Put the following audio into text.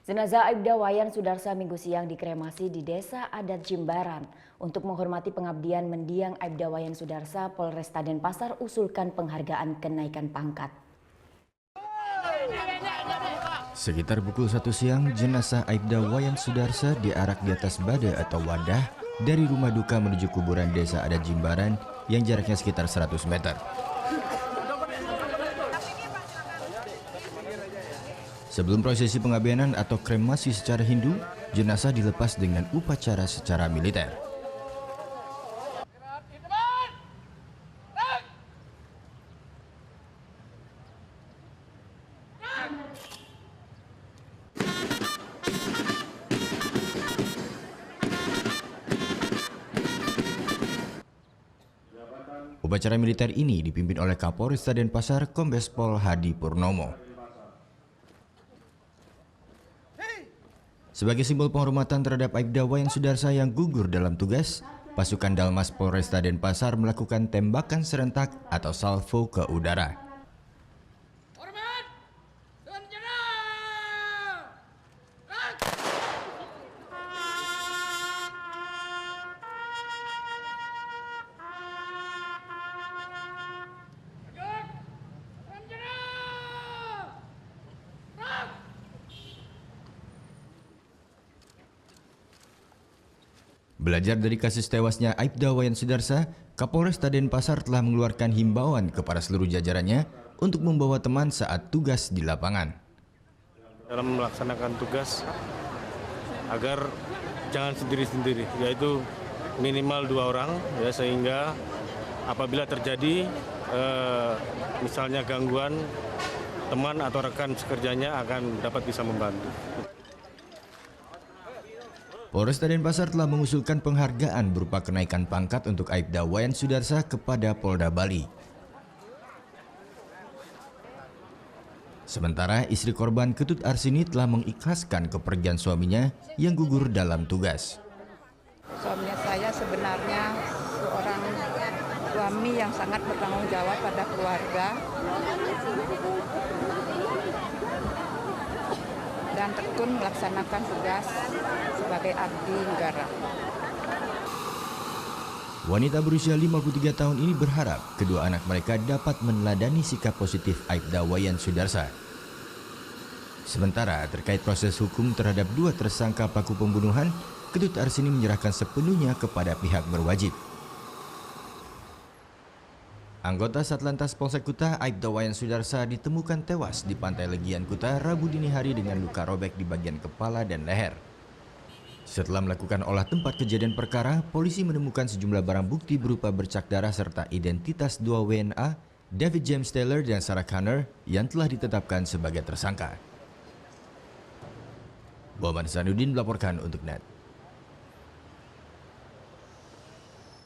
Jenazah Aibda Wayan Sudarsa Minggu siang dikremasi di Desa Adat Jimbaran. Untuk menghormati pengabdian mendiang Aibda Wayan Sudarsa, Polresta Denpasar usulkan penghargaan kenaikan pangkat. Sekitar pukul 1 siang, jenazah Aibda Wayan Sudarsa diarak di atas bada atau wadah dari rumah duka menuju kuburan Desa Adat Jimbaran yang jaraknya sekitar 100 meter. Sebelum prosesi pengabenan atau kremasi secara Hindu, jenazah dilepas dengan upacara secara militer. Upacara militer ini dipimpin oleh Kapolresta Denpasar Kombes Pol Hadi Purnomo. Sebagai simbol penghormatan terhadap Aibda Wayan Sudarsa yang gugur dalam tugas, pasukan Dalmas Polresta Denpasar melakukan tembakan serentak atau salvo ke udara. Belajar dari kasus tewasnya Aibda Wayan Sudarsa, Kapolresta Denpasar telah mengeluarkan himbauan kepada seluruh jajarannya untuk membawa teman saat tugas di lapangan. Dalam melaksanakan tugas agar jangan sendiri-sendiri, yaitu minimal 2 orang, ya, sehingga apabila terjadi misalnya gangguan, teman atau rekan sekerjanya akan dapat bisa membantu. Polresta Denpasar telah mengusulkan penghargaan berupa kenaikan pangkat untuk Aibda Wayan Sudarsa kepada Polda Bali. Sementara istri korban Ketut Arsini telah mengikhlaskan kepergian suaminya yang gugur dalam tugas. Suami saya sebenarnya seorang suami yang sangat bertanggung jawab pada keluarga dan tekun melaksanakan tugas sebagai abdi negara. Wanita berusia 53 tahun ini berharap kedua anak mereka dapat meneladani sikap positif Aibda Wayan Sudarsa. Sementara terkait proses hukum terhadap 2 tersangka pelaku pembunuhan, Ketut Arsini menyerahkan sepenuhnya kepada pihak berwajib. Anggota Satlantas Polsek Kuta, Aibda Wayan Sudarsa ditemukan tewas di Pantai Legian Kuta Rabu dini hari dengan luka robek di bagian kepala dan leher. Setelah melakukan olah tempat kejadian perkara, polisi menemukan sejumlah barang bukti berupa bercak darah serta identitas 2 WNA, David James Taylor dan Sarah Connor yang telah ditetapkan sebagai tersangka. Muhammad Sanudin melaporkan untuk NET.